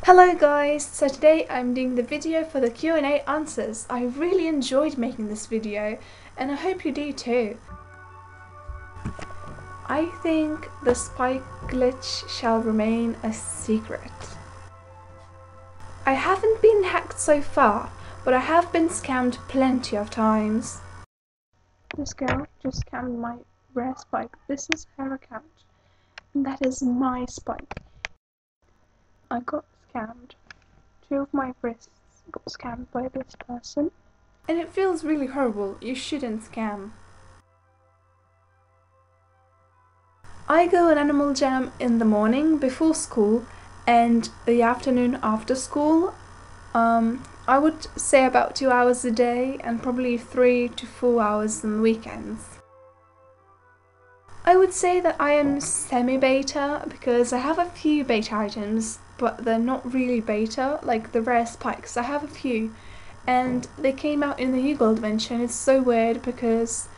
Hello guys, so today I'm doing the video for the Q&A answers. I really enjoyed making this video and I hope you do too. I think the spike glitch shall remain a secret. I haven't been hacked so far, but I have been scammed plenty of times. This girl just scammed my rare spike. This is her account and that is my spike. I got scammed. Two of my wrists got scammed by this person. And it feels really horrible. You shouldn't scam. I go on Animal Jam in the morning before school and the afternoon after school. I would say about 2 hours a day and probably 3 to 4 hours on the weekends. I would say that I am semi-beta because I have a few beta items, but they're not really beta, like the rare spikes. I have a few, and they came out in the Eagle Adventure, and it's so weird because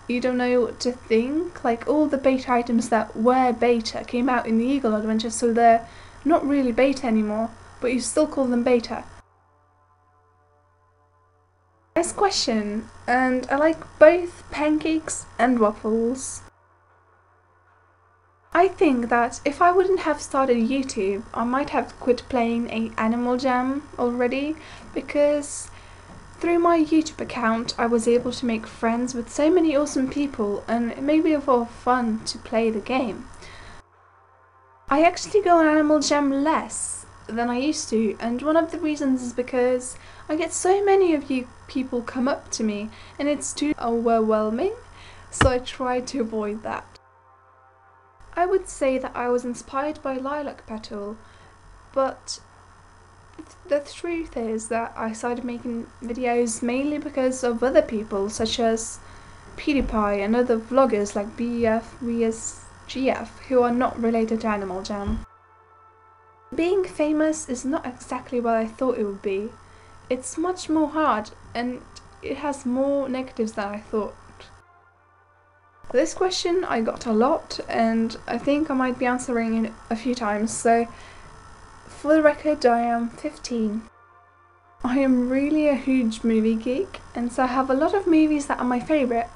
you don't know what to think. Like, all the beta items that were beta came out in the Eagle Adventure, so they're not really beta anymore, but you still call them beta. Nice question, and I like both pancakes and waffles. I think that if I wouldn't have started YouTube, I might have quit playing Animal Jam already, because through my YouTube account I was able to make friends with so many awesome people and it made it more fun to play the game. I actually go on Animal Jam less than I used to, and one of the reasons is because I get so many of you people come up to me and it's too overwhelming, so I try to avoid that. I would say that I was inspired by Lilac Petal, but the truth is that I started making videos mainly because of other people such as PewDiePie and other vloggers like BF, vs GF who are not related to Animal Jam. Being famous is not exactly what I thought it would be. It's much more hard and it has more negatives than I thought. This question I got a lot and I think I might be answering it a few times, so for the record I am 15. I am really a huge movie geek and so I have a lot of movies that are my favourite.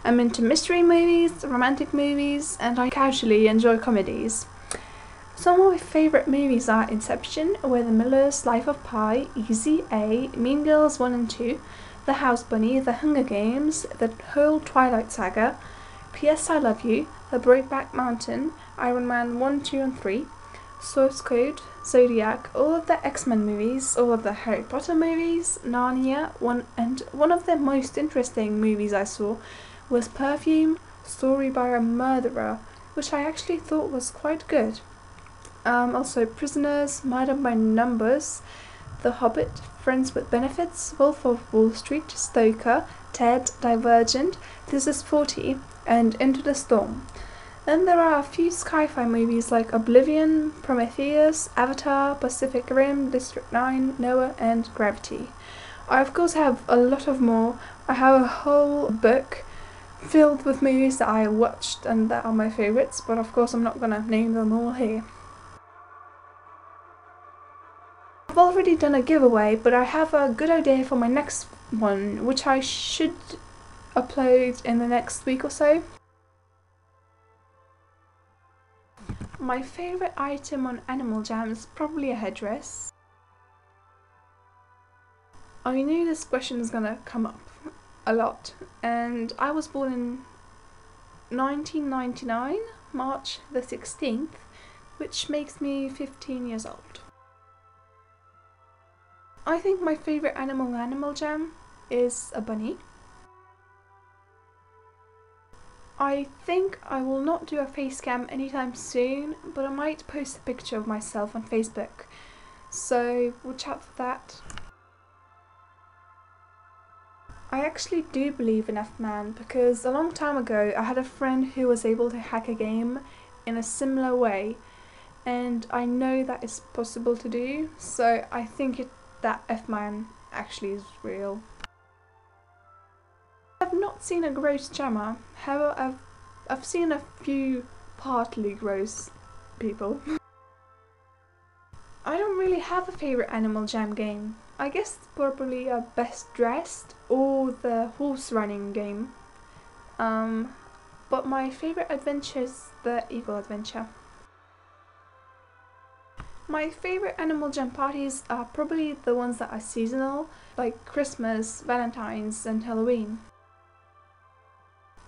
I'm into mystery movies, romantic movies, and I casually enjoy comedies. Some of my favourite movies are Inception, We're the Millers, Life of Pi, Easy A, Mean Girls 1 and 2, The House Bunny, The Hunger Games, the whole Twilight Saga, P.S. I Love You, The Brokeback Mountain, Iron Man 1, 2 and 3, Source Code, Zodiac, all of the X-Men movies, all of the Harry Potter movies, Narnia, and one of the most interesting movies I saw was Perfume, Story by a Murderer, which I actually thought was quite good. Also Prisoners, Murder by Numbers, The Hobbit, Friends with Benefits, Wolf of Wall Street, Stoker, Ted, Divergent, This is 40, and Into the Storm. Then there are a few sci-fi movies like Oblivion, Prometheus, Avatar, Pacific Rim, District 9, Noah, and Gravity. I of course have a lot of more. I have a whole book filled with movies that I watched and that are my favourites, but of course I'm not gonna name them all here. I've already done a giveaway, but I have a good idea for my next one, which I should upload in the next week or so. My favourite item on Animal Jam is probably a headdress. I knew this question was gonna come up a lot, and I was born in 1999, March the 16th, which makes me 15 years old. I think my favourite animal in Animal Jam is a bunny. I think I will not do a face cam anytime soon, but I might post a picture of myself on Facebook, so watch out for that. I actually do believe in F-Man because a long time ago I had a friend who was able to hack a game in a similar way, and I know that is possible to do, so I think that F-Man actually is real. I've not seen a gross jammer, however I've seen a few partly gross people. I don't really have a favourite Animal Jam game. I guess it's probably a Best Dressed or the horse running game. But my favourite adventure is the Eagle Adventure. My favourite Animal Jam parties are probably the ones that are seasonal, like Christmas, Valentine's and Halloween.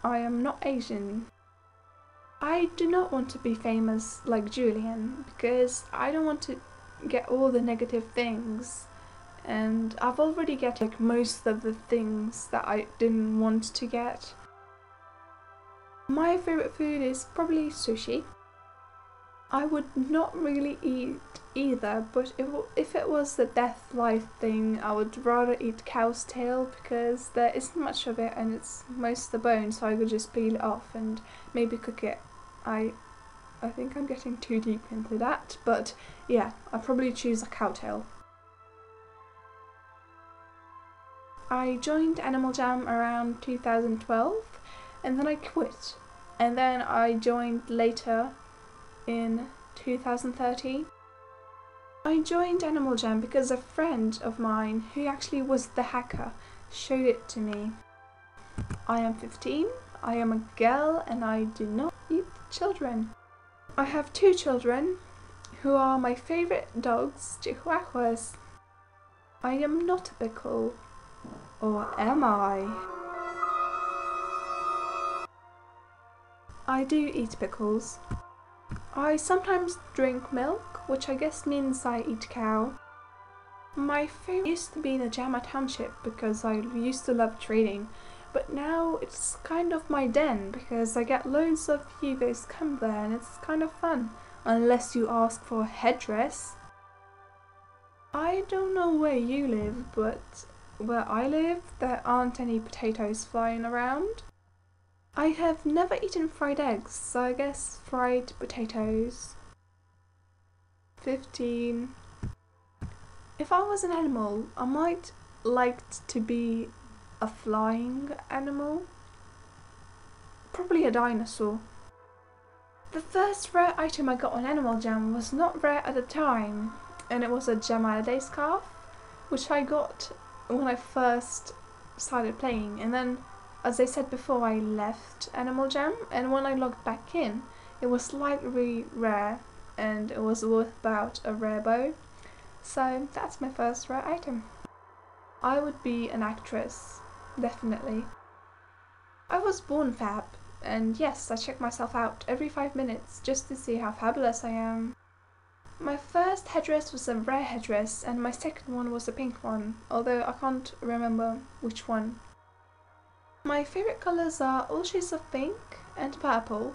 I am not Asian. I do not want to be famous like Julian because I don't want to get all the negative things, and I've already get like most of the things that I didn't want to get. My favourite food is probably sushi. I would not really eat either, but if it was the death life thing, I would rather eat cow's tail because there isn't much of it and it's most of the bone, so I could just peel it off and maybe cook it. I think I'm getting too deep into that, but yeah, I'd probably choose a cow tail. I joined Animal Jam around 2012 and then I quit, and then I joined later in 2013. I joined Animal Jam because a friend of mine who actually was the hacker showed it to me. I am 15, I am a girl and I do not eat children. I have 2 children who are my favourite dogs, Chihuahuas. I am not a pickle, or am I? I do eat pickles. I sometimes drink milk, which I guess means I eat cow. My favourite used to be the Jama Township because I used to love trading, but now it's kind of my den because I get loads of you guys come there and it's kind of fun, unless you ask for a headdress. I don't know where you live, but where I live there aren't any potatoes flying around. I have never eaten fried eggs, so I guess fried potatoes. 15. If I was an animal, I might like to be a flying animal. Probably a dinosaur. The first rare item I got on Animal Jam was not rare at the time, and it was a Jam Holiday scarf, which I got when I first started playing, and then as I said before, I left Animal Jam, and when I logged back in, it was slightly rare, and it was worth about a rare bow. So that's my first rare item. I would be an actress, definitely. I was born fab, and yes, I check myself out every 5 minutes just to see how fabulous I am. My first headdress was a rare headdress, and my second one was a pink one, although I can't remember which one. My favourite colours are all shades of pink and purple,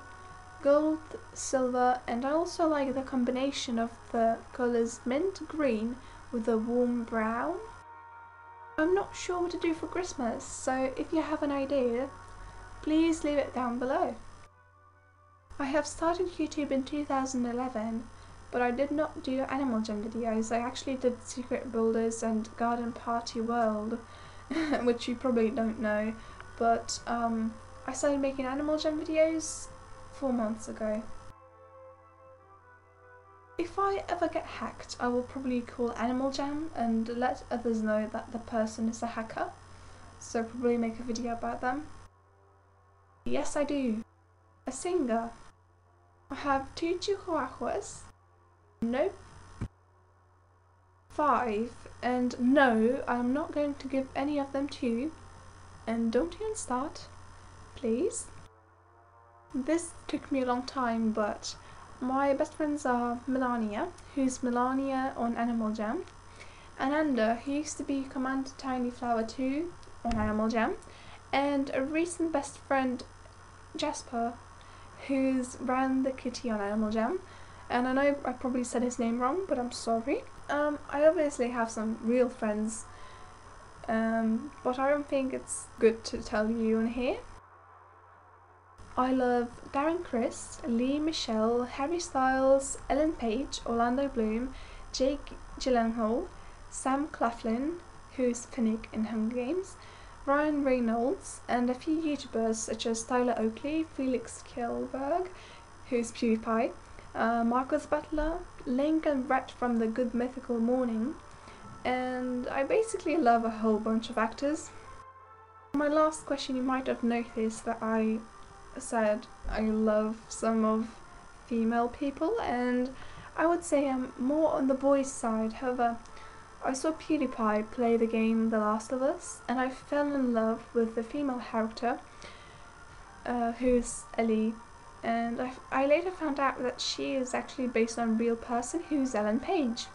gold, silver, and I also like the combination of the colours mint green with a warm brown. I'm not sure what to do for Christmas, so if you have an idea, please leave it down below. I have started YouTube in 2011, but I did not do Animal Jam videos. I actually did Secret Builders and Garden Party World, which you probably don't know. But I started making Animal Jam videos 4 months ago. If I ever get hacked, I will probably call Animal Jam and let others know that the person is a hacker. So probably make a video about them. Yes, I do. A singer. I have 2 Chihuahuas. Nope. 5. And no, I'm not going to give any of them to you. And don't even start, please. This took me a long time, but my best friends are Melania, who's Melania on Animal Jam, Ananda, who used to be Commander Tiny Flower 2 on Animal Jam, and a recent best friend, Jasper, who's ran the kitty on Animal Jam. And I know I probably said his name wrong, but I'm sorry. I obviously have some real friends, but I don't think it's good to tell you on here. I love Darren Criss, Lee Michelle, Harry Styles, Ellen Page, Orlando Bloom, Jake Gyllenhaal, Sam Claflin, who's Finnick in Hunger Games, Ryan Reynolds, and a few YouTubers such as Tyler Oakley, Felix Kjellberg, who's PewDiePie, Marcus Butler, Link and Rhett from The Good Mythical Morning, and I basically love a whole bunch of actors. My last question, you might have noticed that I said I love some of female people, and I would say I'm more on the boys' side. However, I saw PewDiePie play the game The Last of Us, and I fell in love with the female character, who's Ellie, and I later found out that she is actually based on a real person who's Ellen Page.